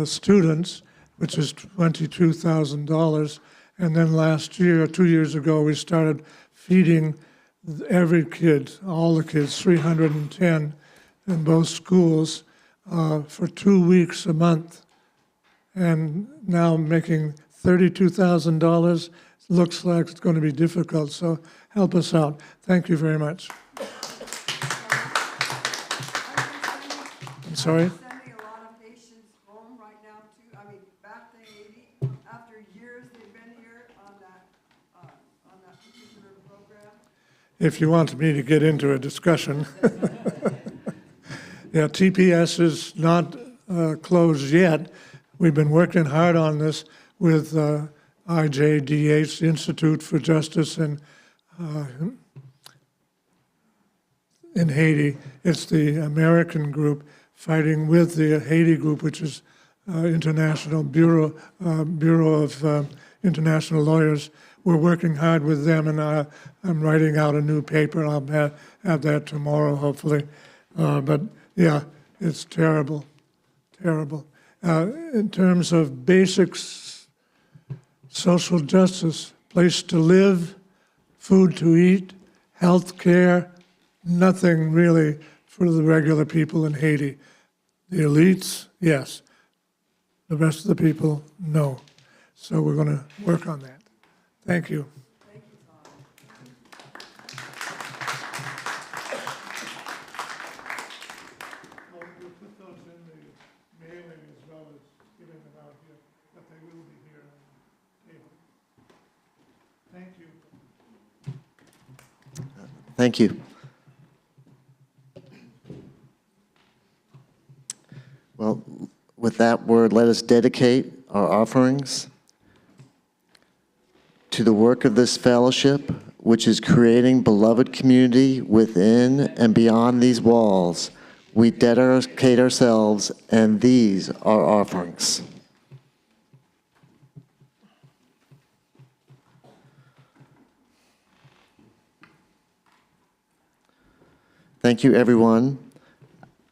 students, which is $22,000. And then last year, 2 years ago, we started feeding every kid, all the kids, 310 in both schools for 2 weeks a month. And now making $32,000 looks like it's going to be difficult, so help us out. Thank you very much. I'm sorry? Sending a lot of patients home right now too. I mean, back to Haiti after years they've been here on that particular program. If you want me to get into a discussion. Yeah, TPS is not closed yet. We've been working hard on this with IJDH, Institute for Justice in Haiti. It's the American group fighting with the Haiti group, which is International Bureau of International Lawyers. We're working hard with them, and I'm writing out a new paper. I'll have that tomorrow, hopefully. But yeah, it's terrible, terrible. In terms of basics, social justice, place to live, food to eat, health care, nothing really for the regular people in Haiti. The elites, yes. The rest of the people, no. So we're going to work on that. Thank you. Thank you. Well, with that word, let us dedicate our offerings to the work of this fellowship, which is creating beloved community within and beyond these walls. We dedicate ourselves, and these are offerings. Thank you, everyone.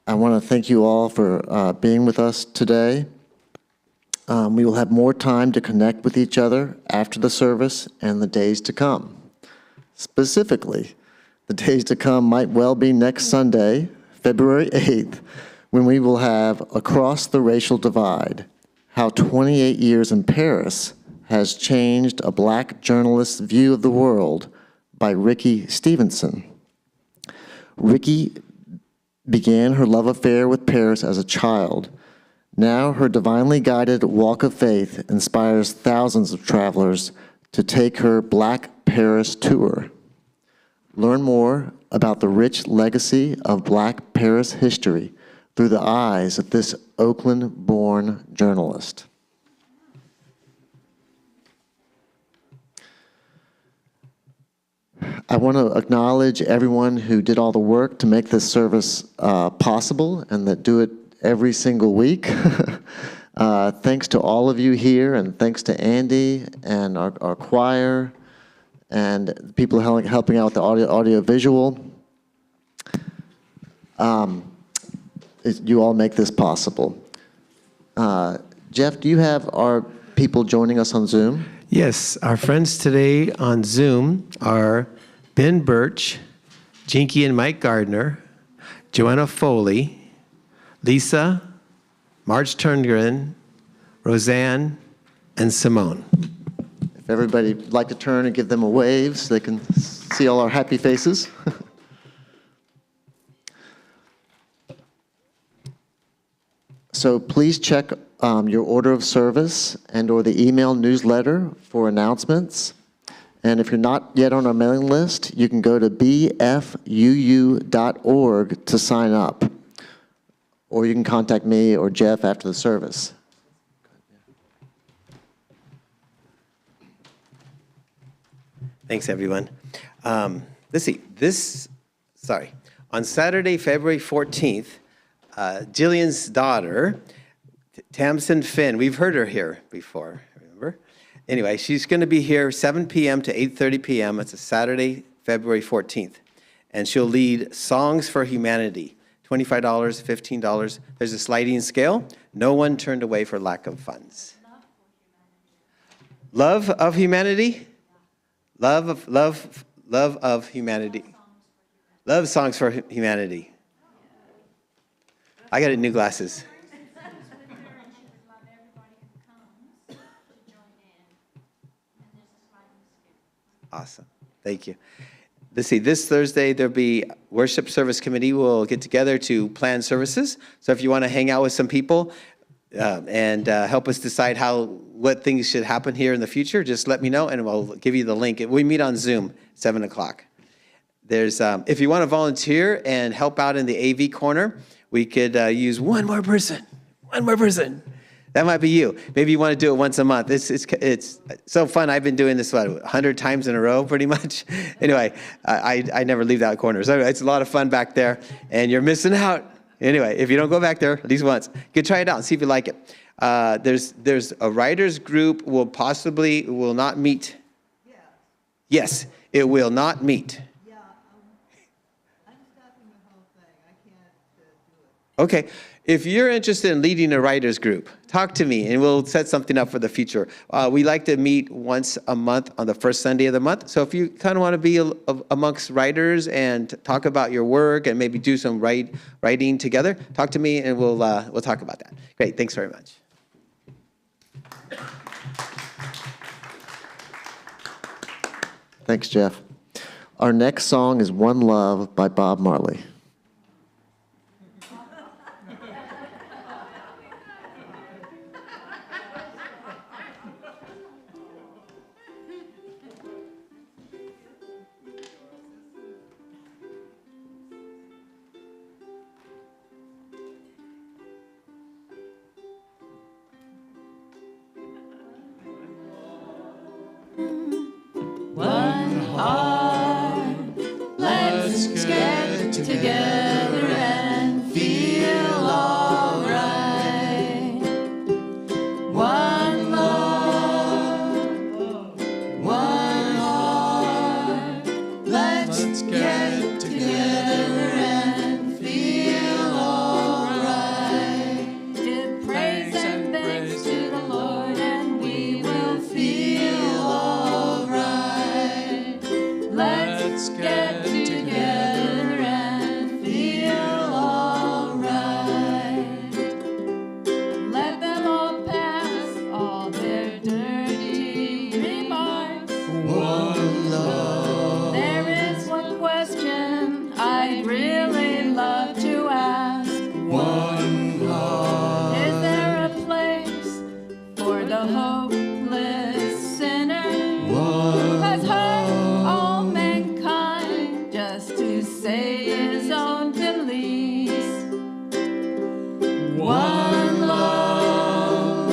I want to thank you all for being with us today. We will have more time to connect with each other after the service and the days to come. Specifically, the days to come might well be next Sunday, February 8th, when we will have Across the Racial Divide, How 28 Years in Paris Has Changed a Black Journalist's View of the World by Ricky Stevenson. Ricky began her love affair with Paris as a child. Now her divinely guided walk of faith inspires thousands of travelers to take her Black Paris tour. Learn more about the rich legacy of Black Paris history through the eyes of this Oakland-born journalist. I want to acknowledge everyone who did all the work to make this service possible and that do it every single week. Thanks to all of you here, and thanks to Andy and our choir and the people helping out with the audio-visual. You all make this possible. Jeff, do you have our people joining us on Zoom? Yes, our friends today on Zoom are Ben Birch, Jinky and Mike Gardner, Joanna Foley, Lisa, Marge Turngren, Roseanne, and Simone. If everybody would like to turn and give them a wave so they can see all our happy faces. So please check your order of service and or the email newsletter for announcements. And if you're not yet on our mailing list, you can go to bfuu.org to sign up. Or you can contact me or Jeff after the service. Thanks, everyone. Let's see. On Saturday, February 14th, Jillian's daughter, Tamsin Finn, we've heard her here before, remember? Anyway, she's going to be here 7 p.m. to 8:30 p.m. It's a Saturday, February 14th. And she'll lead Songs for Humanity, $25, $15. There's a sliding scale. No one turned away for lack of funds. Love of humanity? Love of humanity. Love songs for humanity. I got new glasses. Awesome. Thank you. Let's see, this Thursday, there'll be worship service committee will get together to plan services. So if you want to hang out with some people and help us decide what things should happen here in the future, just let me know and we'll give you the link. We meet on Zoom, 7 o'clock. There's, if you want to volunteer and help out in the AV corner, we could use one more person. one more person. That might be you. Maybe you want to do it once a month. It's so fun. I've been doing this, 100 times in a row, pretty much. Anyway, I never leave that corner. So it's a lot of fun back there, and you're missing out. Anyway, if you don't go back there at least once, you can try it out and see if you like it. There's a writers group will not meet. Yeah. Yes, it will not meet. Yeah. I'm stopping the whole thing. I can't do it. Okay. If you're interested in leading a writers group, talk to me and we'll set something up for the future. We like to meet once a month on the first Sunday of the month. So if you kind of want to be amongst writers and talk about your work and maybe do some writing together, talk to me and we'll talk about that. Great. Thanks very much. Thanks, Jeff. Our next song is One Love by Bob Marley. Let's get together and feel alright. One love, one heart. Let's get together and feel alright. Give praise and thanks to the Lord, and we will feel alright. Let's get together and feel alright. Let them all pass all their dirty remarks. One love. There is one question I'd really love to ask. One love. Is there a place for the hopeless sinner? One has hurt all mankind just to say his own beliefs. One love,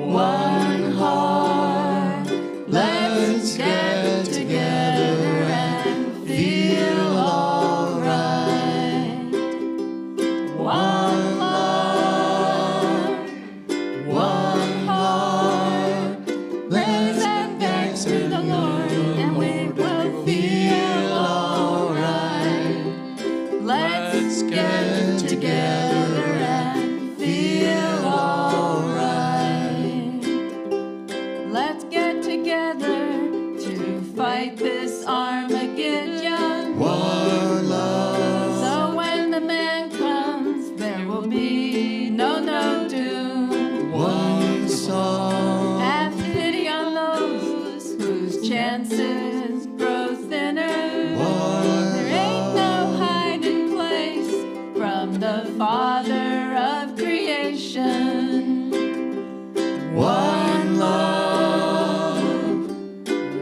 one heart. Let's get together and feel alright. One love, one heart. Praise and thanks to the Lord, and we will feel alright. Let's get together and feel alright. Let's get together to fight this Armageddon. One love. So when the man comes, there will be no doom. One song. Have pity on those whose chances grow thinner. There ain't no hiding place from the Father of creation. One love,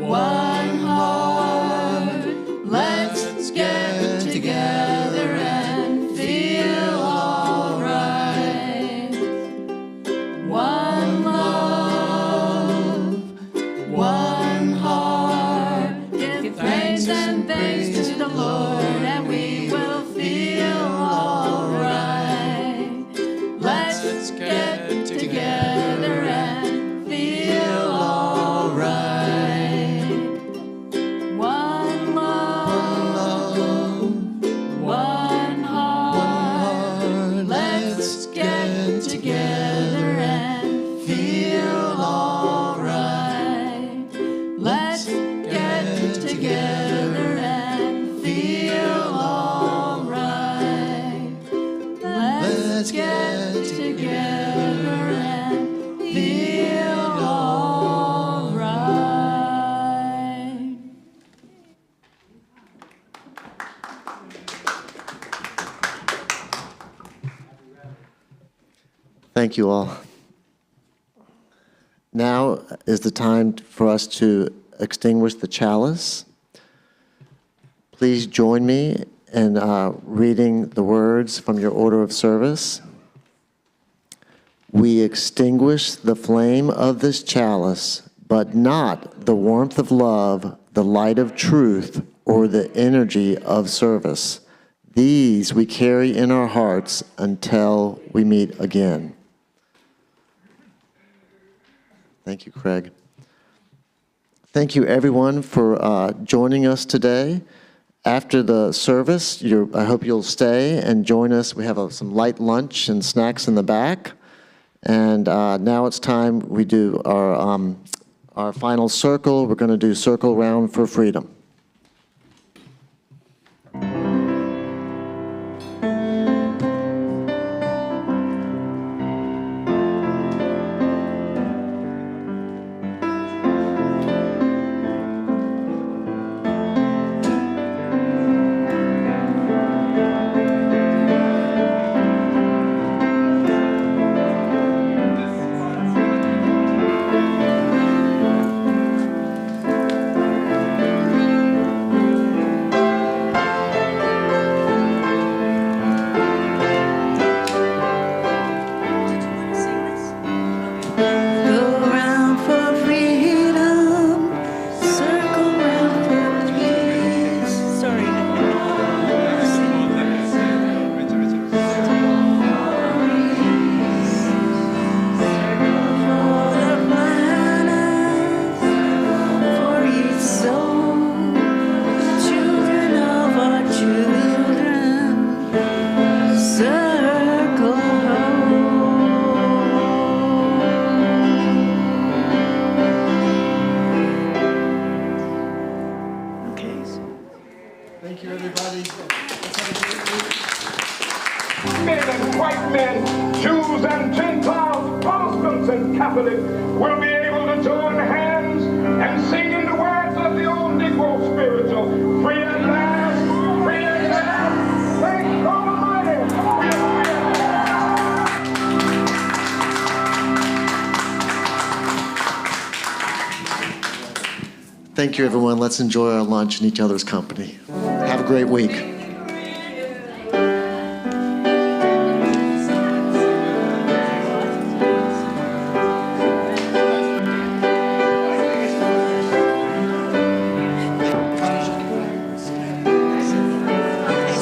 one heart. Let's get together and feel alright. One love, one heart. Give praise and thanks to the Lord, and we will feel alright. Let's get together and feel alright. One love, one heart. Let's get together and feel alright. Let's get together and feel alright. Let's get together and feel alright. Thank you all. Now is the time for us to extinguish the chalice. Please join me in reading the words from your order of service. We extinguish the flame of this chalice, but not the warmth of love, the light of truth, or the energy of service. These we carry in our hearts until we meet again. Thank you, Craig. Thank you, everyone, for joining us today. After the service, I hope you'll stay and join us. We have some light lunch and snacks in the back. And now it's time we do our final circle. We're going to do Circle Round for Freedom. Men and white men, Jews and Gentiles, Protestants and Catholics will be able to join hands and sing in the words of the old Negro spiritual, free at last, free at last, thank God Almighty, free at last. Thank you, everyone. Let's enjoy our lunch and each other's company. Have a great week.